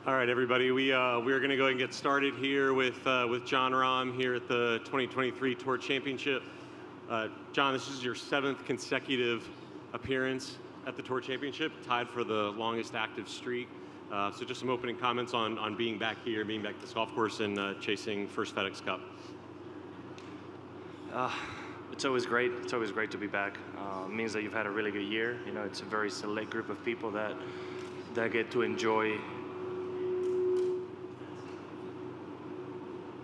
All right, everybody. We are going to go ahead and get started here with Jon Rahm here at the 2023 Tour Championship. Jon, this is your 7th consecutive appearance at the Tour Championship, tied for the longest active streak. So just some opening comments on being back here, being back at this golf course, and chasing first FedEx Cup. It's always great. It's always great to be back. It means that you've had a really good year. You know, it's a very select group of people that get to enjoy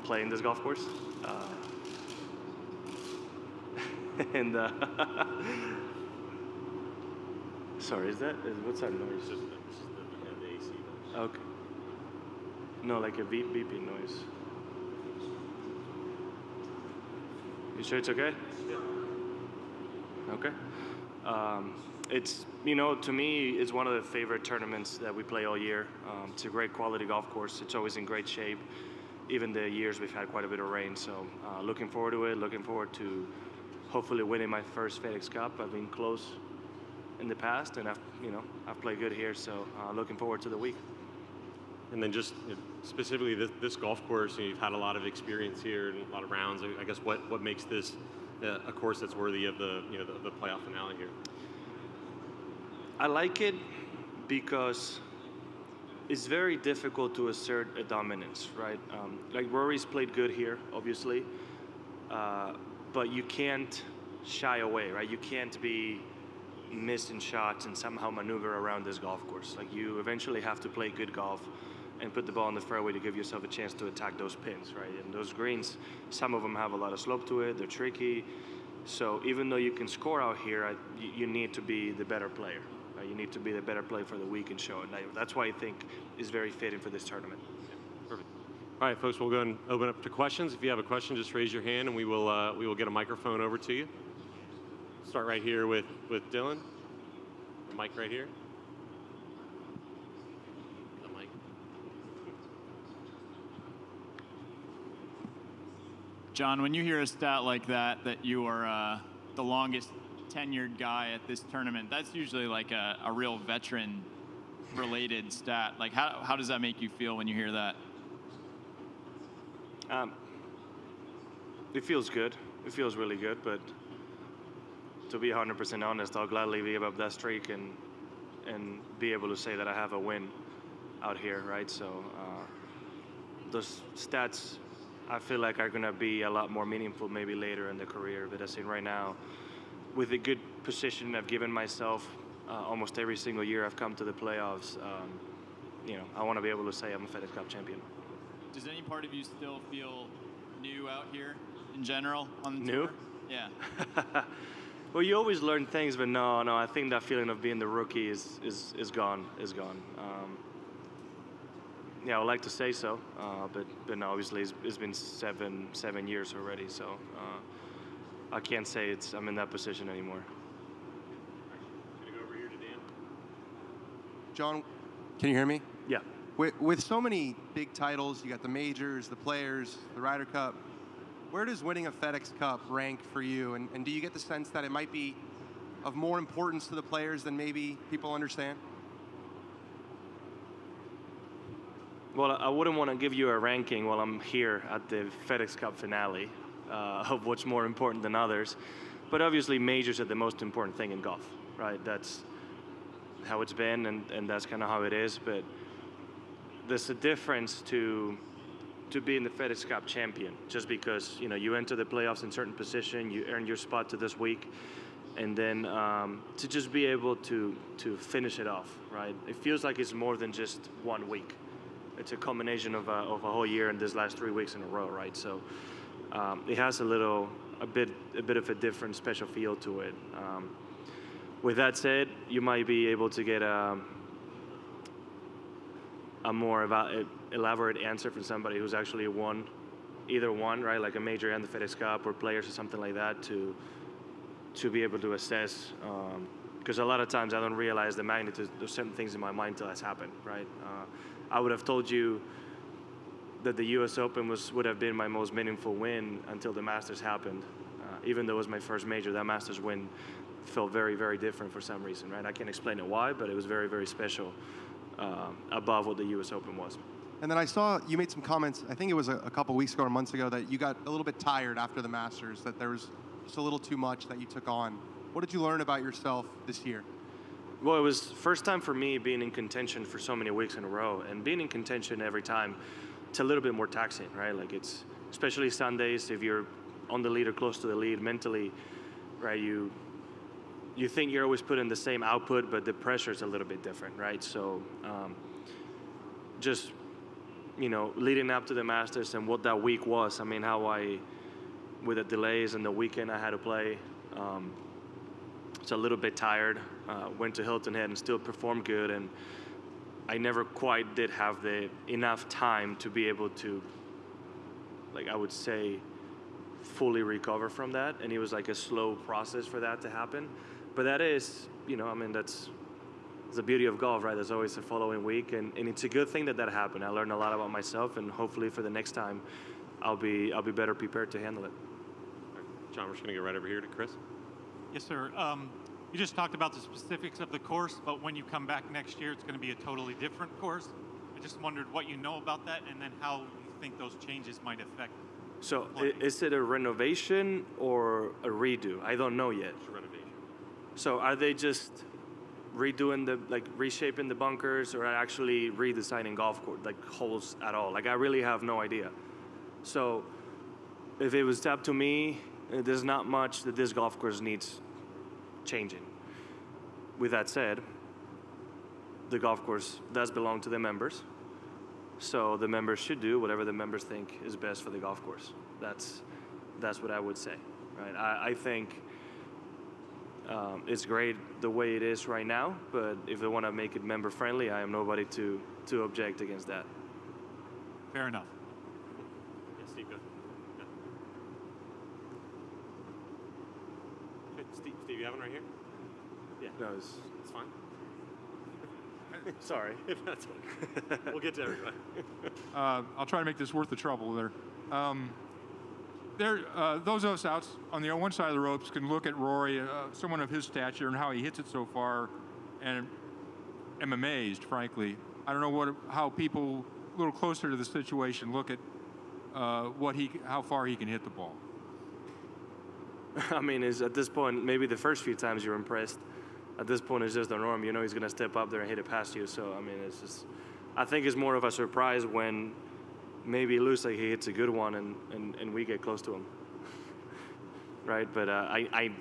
playing this golf course. Sorry, what's that noise? This is the AC noise. Okay. No, like a beeping noise. You sure it's okay? Yeah. Okay. It's, you know, to me, it's one of the favorite tournaments that we play all year. It's a great quality golf course. It's always in great shape. Even the years we've had quite a bit of rain. So looking forward to it. Looking forward to hopefully winning my first FedEx Cup. I've been close in the past, and I've played good here. So looking forward to the week. And then just specifically this golf course, you've had a lot of experience here and a lot of rounds. I guess what makes this a course that's worthy of the playoff finale here? I like it because it's very difficult to assert a dominance, right? Like Rory's played good here, obviously, but you can't shy away, right? You can't be missing shots and somehow maneuver around this golf course. Like you eventually have to play good golf and put the ball in the fairway to give yourself a chance to attack those pins, right? And those greens, some of them have a lot of slope to it, they're tricky. So even though you can score out here, you need to be the better player. Right? You need to be the better player for the week and show it. That's why I think is very fitting for this tournament. Yeah, perfect. All right, folks, we'll go and open up to questions. If you have a question, just raise your hand and we will get a microphone over to you. Start right here with Dylan. The mic right here. Jon, when you hear a stat like that you are the longest tenured guy at this tournament, that's usually like a real veteran-related stat. Like, how does that make you feel when you hear that? It feels good. It feels really good, but to be 100% honest, I'll gladly give up that streak and be able to say that I have a win out here, right? So those stats, I feel like are going to be a lot more meaningful maybe later in the career. But as in right now, with the good position I've given myself almost every single year I've come to the playoffs, I want to be able to say I'm a FedEx Cup champion. Does any part of you still feel new out here in general on the tour? New? Yeah. Well, you always learn things, but no, I think that feeling of being the rookie is gone. Yeah, I would like to say so, but no, obviously it's been seven years already, so I can't say I'm in that position anymore. Gonna go over here to Dan. Jon, can you hear me? Yeah. With so many big titles, you got the majors, the Players, the Ryder Cup. Where does winning a FedEx Cup rank for you? And do you get the sense that it might be of more importance to the players than maybe people understand? Well, I wouldn't want to give you a ranking while I'm here at the FedEx Cup finale of what's more important than others. But obviously, majors are the most important thing in golf, right? That's how it's been, and that's kind of how it is. But there's a difference to being the FedEx Cup champion, just because you enter the playoffs in certain position, you earn your spot to this week, and then to just be able to finish it off, right? It feels like it's more than just 1 week. It's a combination of a whole year and this last 3 weeks in a row, right? So it has a bit of a different special feel to it. With that said, you might be able to get a more elaborate answer from somebody who's actually won either one, right? Like a major and the FedEx Cup or Players or something like that to be able to assess. Because a lot of times I don't realize the magnitude of certain things in my mind until it's happened, right? I would have told you that the U.S. Open would have been my most meaningful win until the Masters happened. Even though it was my first major, that Masters win felt very, very different for some reason, right? I can't explain it why, but it was very, very special. above what the U.S. Open was. And then I saw you made some comments, I think it was a couple weeks ago or months ago, that you got a little bit tired after the Masters, that there was just a little too much that you took on. What did you learn about yourself this year? Well, it was first time for me being in contention for so many weeks in a row, and being in contention every time, it's a little bit more taxing, right? Like it's, especially Sundays, if you're on the lead or close to the lead mentally, right? You think you're always putting the same output, but the pressure is a little bit different, right? So just, leading up to the Masters and what that week was, I mean, with the delays and the weekend I had to play, it's a little bit tired. Went to Hilton Head and still performed good, and I never quite did have enough time to be able to, like I would say, fully recover from that. And it was like a slow process for that to happen. But that is, that's the beauty of golf, right? There's always a following week, and it's a good thing that happened. I learned a lot about myself, and hopefully for the next time, I'll be better prepared to handle it. John, we're just going to go right over here to Chris. Yes, sir. You just talked about the specifics of the course, but when you come back next year, it's going to be a totally different course. I just wondered what you know about that, and then how you think those changes might affect. So is it a renovation or a redo? I don't know yet. It's a renovation. So are they just redoing reshaping the bunkers, or actually redesigning golf course, like holes at all? Like I really have no idea. So if it was up to me, there's not much that this golf course needs changing. With that said, the golf course does belong to the members, so the members should do whatever the members think is best for the golf course. That's what I would say, right? I think it's great the way it is right now, but if they want to make it member friendly, I am nobody to object against that. Fair enough. Yeah, Steve, go. Yeah. Steve, you have one right here? Yeah. No, It's fine. sorry. If that's okay. We'll get to everybody. I'll try to make this worth the trouble there. Those of us out on the one side of the ropes can look at Rory, someone of his stature, and how he hits it so far, and am amazed, frankly. I don't know how people a little closer to the situation look at how far he can hit the ball. I mean, at this point, maybe the first few times you're impressed. At this point, it's just the norm. He's going to step up there and hit it past you. So, I mean, I think it's more of a surprise when maybe it looks like he hits a good one and we get close to him. Right? But I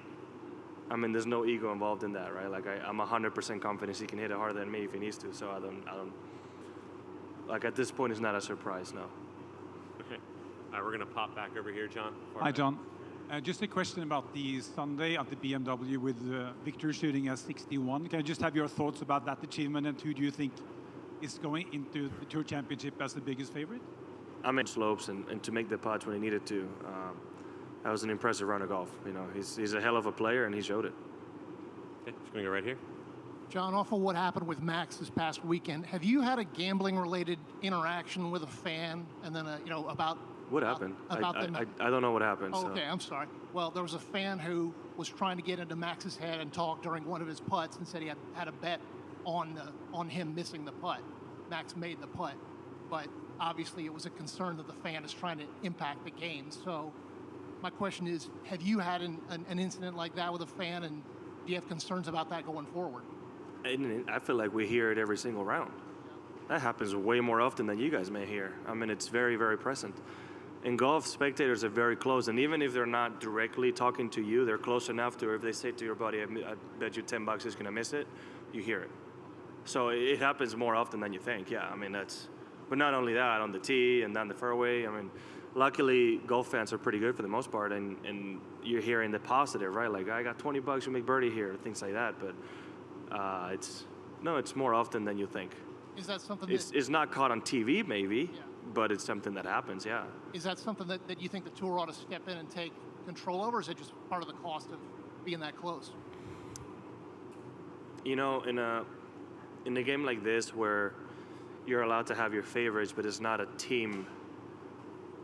mean, there's no ego involved in that, right? Like, I'm 100% confident he can hit it harder than me if he needs to. So I don't, like, at this point, it's not a surprise, no. Okay. All right, we're going to pop back over here, John. Hi, John. Just a question about the Sunday at the BMW with Victor shooting at 61. Can I just have your thoughts about that achievement, and who do you think is going into the Tour Championship as the biggest favorite? I mean, slopes and to make the putts when he needed to. That was an impressive round of golf. He's a hell of a player, and he showed it. Okay, just going to go right here. John, off of what happened with Max this past weekend, have you had a gambling-related interaction with a fan, and then about what happened? I don't know what happened. Oh, okay, I'm sorry. Well, there was a fan who was trying to get into Max's head and talk during one of his putts, and said he had a bet on him missing the putt. Max made the putt, but obviously it was a concern that the fan is trying to impact the game. So my question is, have you had an incident like that with a fan, and do you have concerns about that going forward? I feel like we hear it every single round. That happens way more often than you guys may hear. I mean, it's very, very present. In golf, spectators are very close, and even if they're not directly talking to you, they're close enough to, if they say to your buddy, I bet you $10 he's going to miss it, you hear it. So it happens more often than you think, yeah. I mean, but not only that, on the tee and down the fairway. I mean, luckily, golf fans are pretty good for the most part, and you're hearing the positive, right? Like, I got $20, you make birdie here, things like that. But it's more often than you think. Is that something it's not caught on TV, maybe, yeah, but it's something that happens, yeah. Is that something that you think the Tour ought to step in and take control over, or is it just part of the cost of being that close? In a game like this where you're allowed to have your favorites, but it's not a team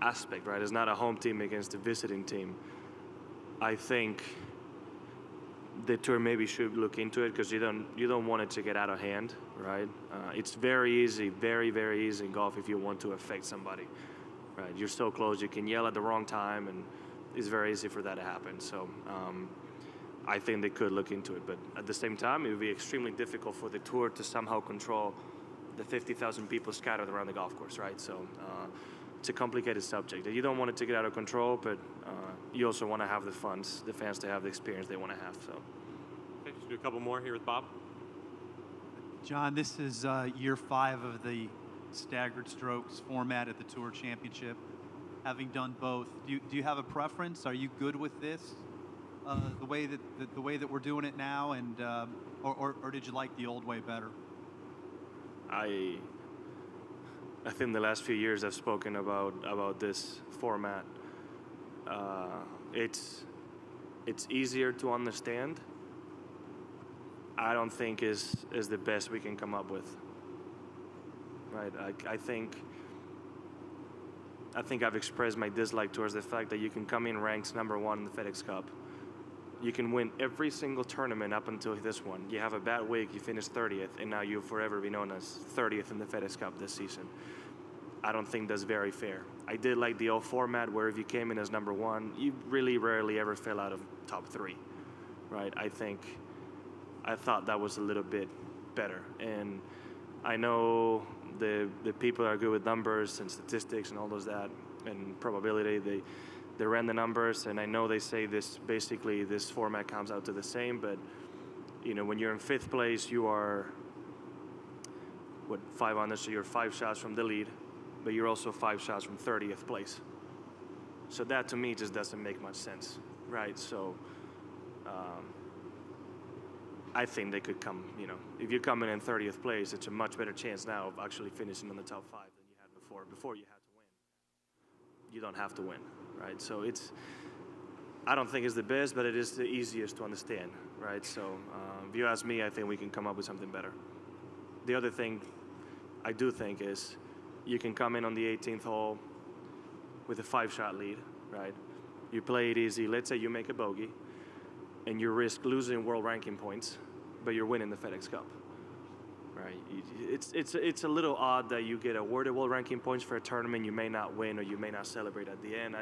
aspect, right? It's not a home team against a visiting team. I think the tour maybe should look into it, because you don't want it to get out of hand, right? It's very easy, very, very easy in golf if you want to affect somebody, right? You're so close, you can yell at the wrong time, and it's very easy for that to happen. So I think they could look into it, but at the same time, it would be extremely difficult for the tour to somehow control the 50,000 people scattered around the golf course, right? So it's a complicated subject. You don't want it to get out of control, but you also want to have the fans to have the experience they want to have. So. Okay, just do a couple more here with Bob. Jon, this is year 5 of the staggered strokes format at the Tour Championship. Having done both, do you have a preference? Are you good with this, the way that we're doing it now, and or did you like the old way better? I think the last few years I've spoken about this format. It's easier to understand. I don't think is the best we can come up with. Right? I think I've expressed my dislike towards the fact that you can come in ranked #1 in the FedEx Cup. You can win every single tournament up until this one. You have a bad week, you finish 30th, and now you'll forever be known as 30th in the FedEx Cup this season. I don't think that's very fair. I did like the old format where if you came in as #1, you really rarely ever fell out of top 3, right? I thought that was a little bit better. And I know the people that are good with numbers and statistics and all those that and probability, they ran the numbers, and I know they say this format comes out to the same, but when you're in 5th place, you are 5 under, so you're 5 shots from the lead, but you're also 5 shots from 30th place. So that to me just doesn't make much sense, right? So I think they could come, if you come in 30th place, it's a much better chance now of actually finishing in the top 5 than you had before. Before you had to win. You don't have to win, right? So I don't think it's the best, but it is the easiest to understand, right? So if you ask me, I think we can come up with something better. The other thing I do think is you can come in on the 18th hole with a 5-shot lead, right? You play it easy. Let's say you make a bogey, and you risk losing world ranking points, but you're winning the FedEx Cup, right? It's a little odd that you get awarded world ranking points for a tournament you may not win or you may not celebrate at the end.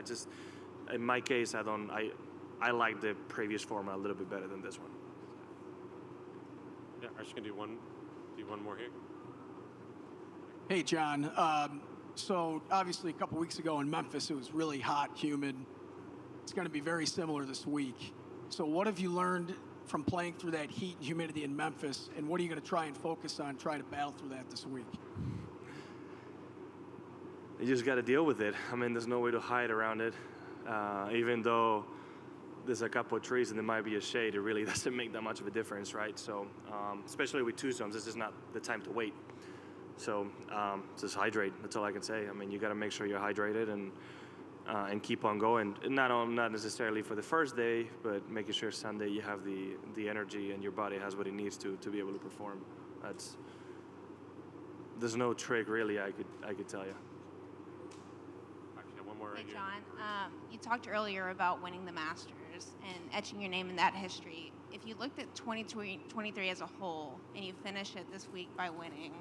In my case, I like the previous format a little bit better than this one. Yeah, I'm just gonna do one more here. Hey, Jon. So obviously a couple weeks ago in Memphis, it was really hot, humid. It's going to be very similar this week. So what have you learned from playing through that heat and humidity in Memphis, and what are you going to try and focus on, try to battle through that this week? You just got to deal with it. I mean, there's no way to hide around it. Even though there's a couple of trees and there might be a shade, it really doesn't make that much of a difference, right? So especially with 2 zones, this is not the time to wait. So just hydrate. That's all I can say. I mean, you got to make sure you're hydrated and keep on going. Not necessarily for the first day, but making sure Sunday you have the energy and your body has what it needs to be able to perform. There's no trick really I could tell you. Actually, one more right Hey, here. Jon. You talked earlier about winning the Masters and etching your name in that history. If you looked at 2023 as a whole and you finish it this week by winning,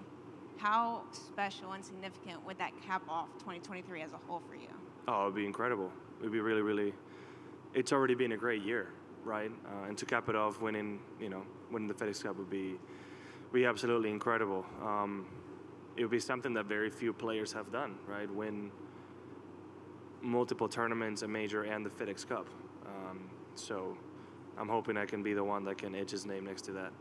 how special and significant would that cap off 2023 as a whole for you? Oh, it would be incredible. It would be really, really. It's already been a great year, right? And to cap it off, winning the FedEx Cup would be absolutely incredible. It would be something that very few players have done, right? Win multiple tournaments, a major, and the FedEx Cup. So I'm hoping I can be the one that can etch his name next to that.